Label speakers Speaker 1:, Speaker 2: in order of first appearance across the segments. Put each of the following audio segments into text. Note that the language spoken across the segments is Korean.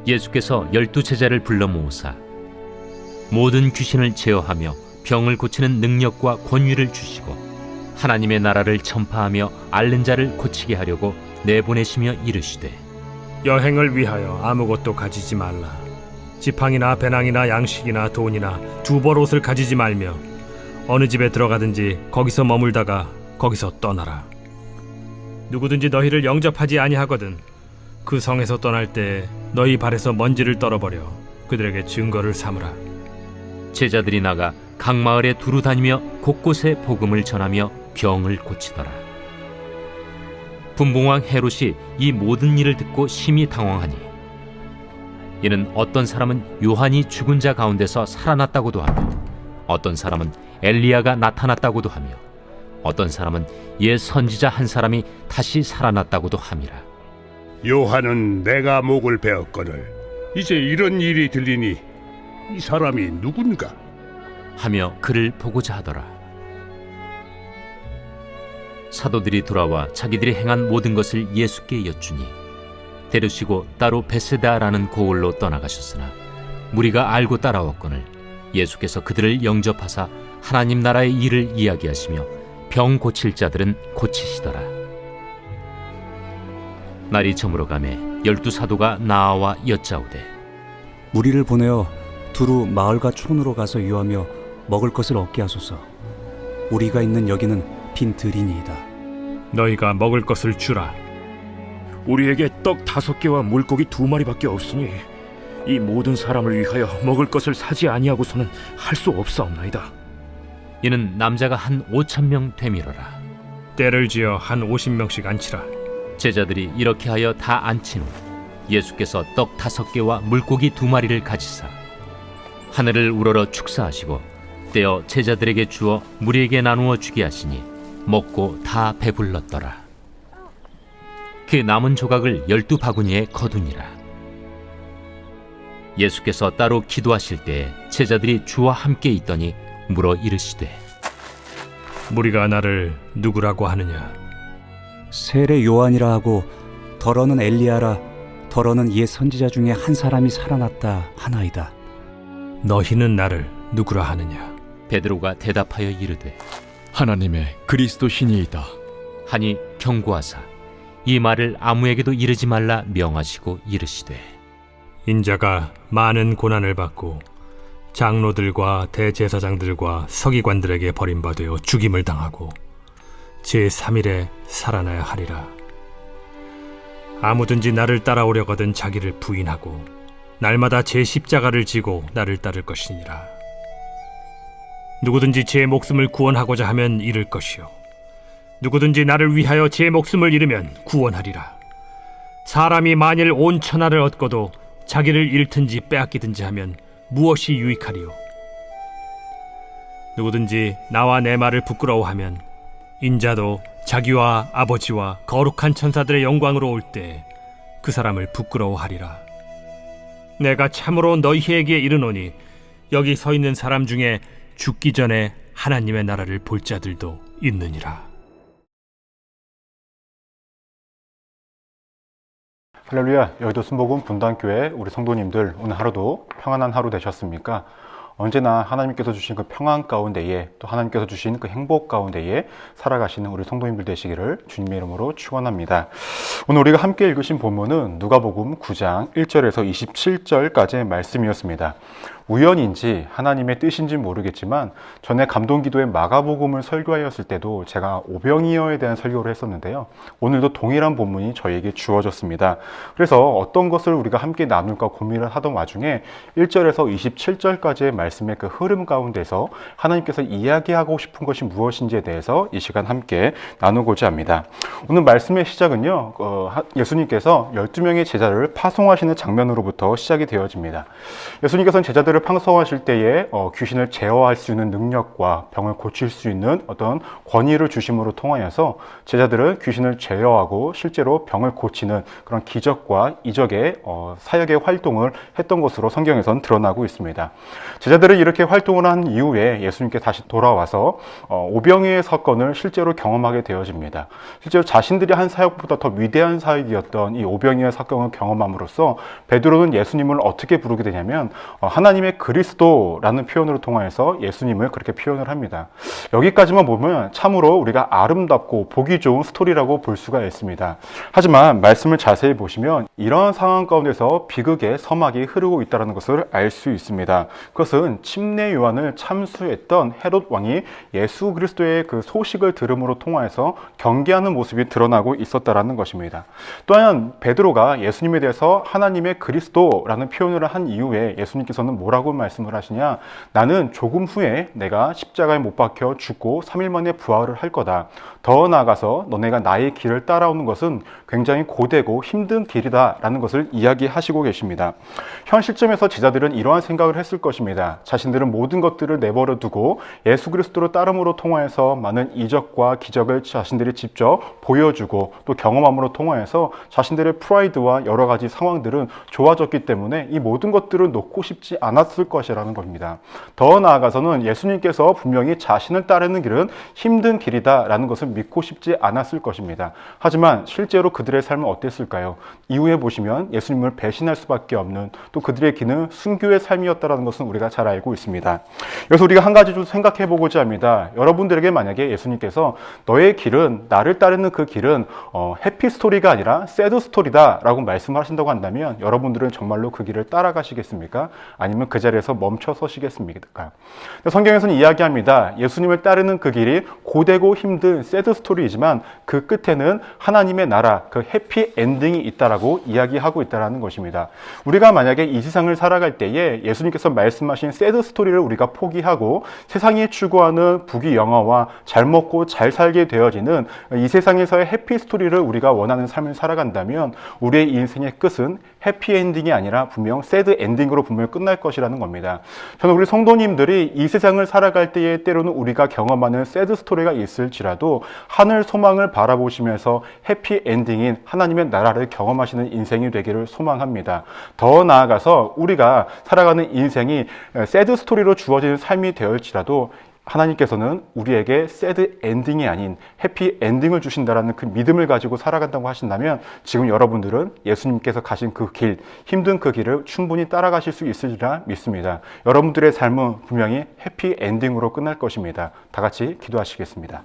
Speaker 1: 예수께서 12제자를 불러 모으사 모든 귀신을 제어하며 병을 고치는 능력과 권위를 주시고 하나님의 나라를 전파하며 앓는 자를 고치게 하려고 내보내시며 이르시되
Speaker 2: 여행을 위하여 아무것도 가지지 말라. 지팡이나 배낭이나 양식이나 돈이나 두벌 옷을 가지지 말며 어느 집에 들어가든지 거기서 머물다가 거기서 떠나라. 누구든지 너희를 영접하지 아니하거든 그 성에서 떠날 때 너희 발에서 먼지를 떨어버려 그들에게 증거를 삼으라.
Speaker 1: 제자들이 나가 각 마을에 두루 다니며 곳곳에 복음을 전하며 병을 고치더라. 분봉왕 헤롯이 이 모든 일을 듣고 심히 당황하니 이는 어떤 사람은 요한이 죽은 자 가운데서 살아났다고도 하며 어떤 사람은 엘리야가 나타났다고도 하며 어떤 사람은 옛 선지자 한 사람이 다시 살아났다고도 함이라.
Speaker 3: 요한은 내가 목을 베었거늘 이제 이런 일이 들리니 이 사람이 누군가
Speaker 1: 하며 그를 보고자 하더라. 사도들이 돌아와 자기들이 행한 모든 것을 예수께 여쭈니 데려시고 따로 베세다라는 고을로 떠나가셨으나 무리가 알고 따라왔거늘 예수께서 그들을 영접하사 하나님 나라의 일을 이야기하시며 병 고칠 자들은 고치시더라. 날이 저물어 가매 12사도가 나아와 여짜오되
Speaker 4: 무리를 보내어 두루 마을과 촌으로 가서 유하며 먹을 것을 얻게 하소서. 우리가 있는 여기는 빈 들이니이다.
Speaker 2: 너희가 먹을 것을 주라.
Speaker 5: 우리에게 떡 5개와 물고기 2마리밖에 없으니 이 모든 사람을 위하여 먹을 것을 사지 아니하고서는 할 수 없사옵나이다.
Speaker 1: 이는 남자가 한 5,000명 되밀어라.
Speaker 2: 때를 지어 한 50명씩 앉히라.
Speaker 1: 제자들이 이렇게 하여 다 앉힌 후 예수께서 떡 5개와 물고기 2마리를 가지사 하늘을 우러러 축사하시고 떼어 제자들에게 주어 무리에게 나누어 주게 하시니 먹고 다 배불렀더라. 그 남은 조각을 12바구니에 거두니라. 예수께서 따로 기도하실 때에 제자들이 주와 함께 있더니 물어 이르시되
Speaker 2: 무리가 나를 누구라고 하느냐?
Speaker 4: 세례 요한이라 하고 더러는 엘리야라 더러는 옛 선지자 중에 한 사람이 살아났다 하나이다.
Speaker 2: 너희는 나를 누구라 하느냐?
Speaker 1: 베드로가 대답하여 이르되
Speaker 6: 하나님의 그리스도 신이이다
Speaker 1: 하니 경고하사 이 말을 아무에게도 이르지 말라 명하시고 이르시되
Speaker 2: 인자가 많은 고난을 받고 장로들과 대제사장들과 서기관들에게 버림받아 죽임을 당하고 제3일에 살아나야 하리라. 아무든지 나를 따라오려거든 자기를 부인하고 날마다 제 십자가를 지고 나를 따를 것이니라. 누구든지 제 목숨을 구원하고자 하면 잃을 것이요 누구든지 나를 위하여 제 목숨을 잃으면 구원하리라. 사람이 만일 온 천하를 얻고도 자기를 잃든지 빼앗기든지 하면 무엇이 유익하리요? 누구든지 나와 내 말을 부끄러워하면 인자도 자기와 아버지와 거룩한 천사들의 영광으로 올 때 그 사람을 부끄러워하리라. 내가 참으로 너희에게 이르노니 여기 서 있는 사람 중에 죽기 전에 하나님의 나라를 볼 자들도 있느니라.
Speaker 7: 할렐루야. 여의도 순복음 분당교회 우리 성도님들 오늘 하루도 평안한 하루 되셨습니까? 언제나 하나님께서 주신 그 평안 가운데에 또 하나님께서 주신 그 행복 가운데에 살아가시는 우리 성도님들 되시기를 주님의 이름으로 축원합니다. 오늘 우리가 함께 읽으신 본문은 누가복음 9장 1절에서 27절까지의 말씀이었습니다. 우연인지 하나님의 뜻인지 모르겠지만 전에 감동기도의 마가복음을 설교하였을 때도 제가 오병이어에 대한 설교를 했었는데요. 오늘도 동일한 본문이 저에게 주어졌습니다. 그래서 어떤 것을 우리가 함께 나눌까 고민을 하던 와중에 1절에서 27절까지의 말씀의 그 흐름 가운데서 하나님께서 이야기하고 싶은 것이 무엇인지에 대해서 이 시간 함께 나누고자 합니다. 오늘 말씀의 시작은요, 예수님께서 12명의 제자를 파송하시는 장면으로부터 시작이 되어집니다. 예수님께서는 제자들을 제자들을 방송하실 때에 귀신을 제어할 수 있는 능력과 병을 고칠 수 있는 어떤 권위를 주심으로 통하여서 제자들은 귀신을 제어하고 실제로 병을 고치는 그런 기적과 이적의 사역의 활동을 했던 것으로 성경에선 드러나고 있습니다. 제자들은 이렇게 활동을 한 이후에 예수님께 다시 돌아와서 오병이의 사건을 실제로 경험하게 되어집니다. 실제로 자신들이 한 사역보다 더 위대한 사역이었던 이 오병이의 사건을 경험함으로써 베드로는 예수님을 어떻게 부르게 되냐면 하나님의 그리스도라는 표현으로 통하여서 예수님을 그렇게 표현을 합니다. 여기까지만 보면 참으로 우리가 아름답고 보기 좋은 스토리라고 볼 수가 있습니다. 하지만 말씀을 자세히 보시면 이러한 상황 가운데서 비극의 서막이 흐르고 있다는 것을 알 수 있습니다. 그것은 침례 요한을 참수했던 헤롯 왕이 예수 그리스도의 그 소식을 들음으로 통하여서 경계하는 모습이 드러나고 있었다는 것입니다. 또한 베드로가 예수님에 대해서 하나님의 그리스도라는 표현을 한 이후에 예수님께서는 뭐라고 말씀을 하시냐? 나는 조금 후에 내가 십자가에 못 박혀 죽고 3일 만에 부활을 할 거다. 더 나아가서 너네가 나의 길을 따라오는 것은 굉장히 고되고 힘든 길이다 라는 것을 이야기하시고 계십니다. 현 시점에서 제자들은 이러한 생각을 했을 것입니다. 자신들은 모든 것들을 내버려 두고 예수 그리스도를 따름으로 통하여서 많은 이적과 기적을 자신들이 직접 보여주고 또 경험함으로 통하여서 자신들의 프라이드와 여러 가지 상황들은 좋아졌기 때문에 이 모든 것들을 놓고 싶지 않았을 것이라는 겁니다. 더 나아가서는 예수님께서 분명히 자신을 따르는 길은 힘든 길이다 라는 것을 믿고 싶지 않았을 것입니다. 하지만 실제로 그들의 삶은 어땠을까요? 이후에 보시면 예수님을 배신할 수밖에 없는 또 그들의 길은 순교의 삶이었다는 것은 우리가 잘 알고 있습니다. 그래서 우리가 한 가지 좀 생각해 보고자 합니다. 여러분들에게 만약에 예수님께서 너의 길은 나를 따르는 그 길은 해피 스토리가 아니라 새드 스토리다 라고 말씀을 하신다고 한다면 여러분들은 정말로 그 길을 따라가시겠습니까? 아니면 그 자리에서 멈춰 서시겠습니까? 성경에서는 이야기합니다. 예수님을 따르는 그 길이 고되고 힘든 새드 스토리이지만 그 끝에는 하나님의 나라, 그 해피 엔딩이 있다라고 이야기하고 있다는 것입니다. 우리가 만약에 이 세상을 살아갈 때에 예수님께서 말씀하신 새드 스토리를 우리가 포기하고 세상이 추구하는 부귀영화와 잘 먹고 잘 살게 되어지는 이 세상에서의 해피 스토리를 우리가 원하는 삶을 살아간다면 우리의 인생의 끝은 해피 엔딩이 아니라 분명 새드 엔딩으로 분명 끝날 것이라는 겁니다. 저는 우리 성도님들이 이 세상을 살아갈 때에 때로는 우리가 경험하는 새드 스토리가 있을지라도 하늘 소망을 바라보시면서 해피 엔딩인 하나님의 나라를 경험하시는 인생이 되기를 소망합니다. 더 나아가서 우리가 살아가는 인생이 새드 스토리로 주어지는 삶이 되었지라도 하나님께서는 우리에게 새드 엔딩이 아닌 해피 엔딩을 주신다라는 그 믿음을 가지고 살아간다고 하신다면 지금 여러분들은 예수님께서 가신 그 길, 힘든 그 길을 충분히 따라가실 수 있으리라 믿습니다. 여러분들의 삶은 분명히 해피 엔딩으로 끝날 것입니다. 다 같이 기도하시겠습니다.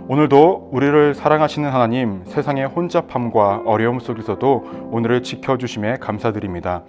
Speaker 7: 오늘도 우리를 사랑하시는 하나님, 세상의 혼잡함과 어려움 속에서도 오늘을 지켜주심에 감사드립니다.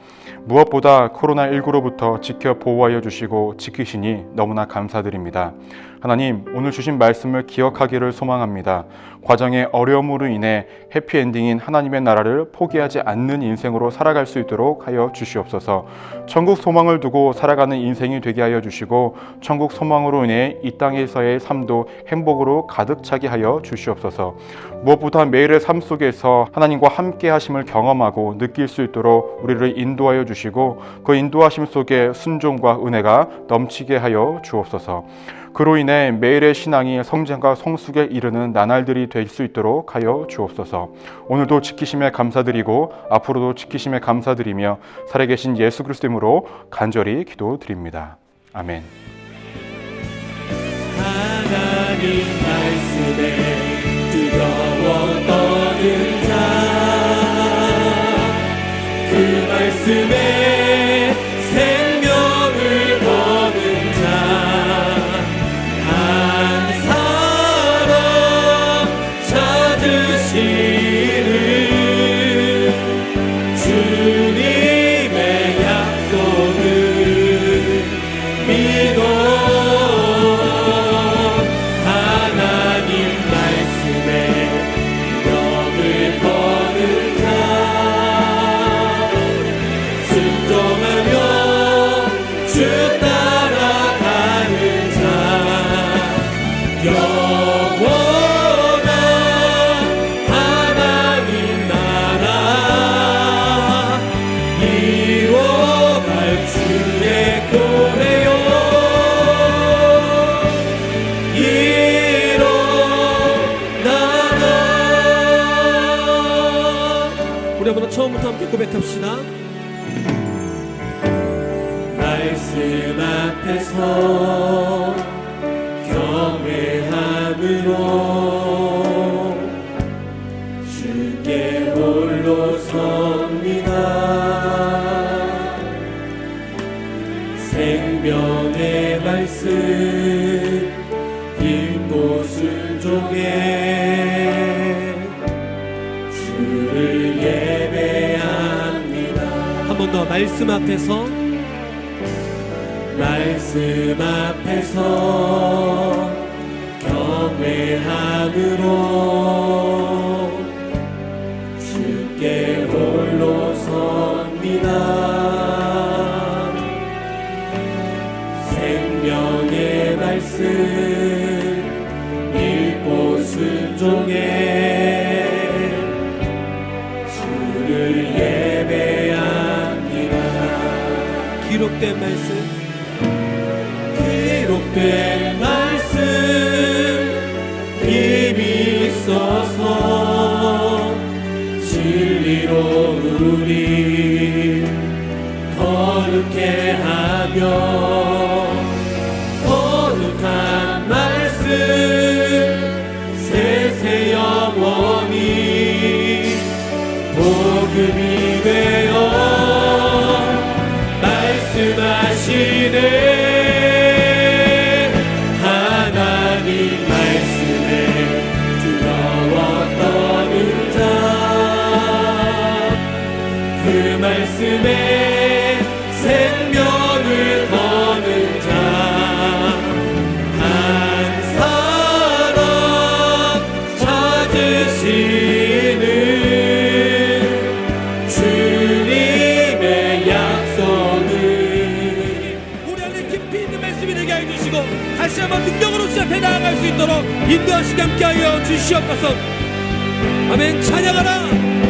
Speaker 7: 무엇보다 코로나19로부터 지켜 보호하여 주시고 지키시니 너무나 감사드립니다. 하나님, 오늘 주신 말씀을 기억하기를 소망합니다. 과정의 어려움으로 인해 해피엔딩인 하나님의 나라를 포기하지 않는 인생으로 살아갈 수 있도록 하여 주시옵소서. 천국 소망을 두고 살아가는 인생이 되게 하여 주시고 천국 소망으로 인해 이 땅에서의 삶도 행복으로 가득 차게 하여 주시옵소서. 무엇보다 매일의 삶 속에서 하나님과 함께 하심을 경험하고 느낄 수 있도록 우리를 인도하여 주시고 그 인도하심 속에 순종과 은혜가 넘치게 하여 주옵소서. 그로 인해 매일의 신앙이 성장과 성숙에 이르는 나날들이 될 수 있도록 하여 주옵소서. 오늘도 지키심에 감사드리고 앞으로도 지키심에 감사드리며 살아계신 예수 그리스도 이름으로 간절히 기도드립니다. 아멘.
Speaker 8: 하나님 말씀에 뜨거워 떠는 자, 그 말씀에 생명을 거는 자, 한 사람 찾으시는 주님의 약속을 믿어 하나님 말씀에 명을 거는 자, 순종하며 주 따라가는 자, 영원한 하나님 나라 이뤄갈 주 처음부터 함께 고백합시다. 말씀 앞에서 경외함으로 주께 홀로 섭니다. 생명의 말씀 읽고 순종해 주를 예배합니다. 한 번 더 말씀 앞에서 경외함으로 주께 홀로 섭니다. 생명의 말씀 읽고 순종해 주를 예배합니다. 기록된 말씀 힘이 있어서 진리로 우리 거룩해 하며 거룩한 말씀 세세 영원히 복음이 되어 말씀하시네. 말씀에 생명을 거는 자 한 사람 찾으시는 주님의 약속을 우리 안에 깊이 있는 말씀이 되게 해주시고 다시 한번 능력으로 주 앞에 나아갈 수 있도록 인도하시게 함께하여 주시옵소서. 아멘. 찬양하라.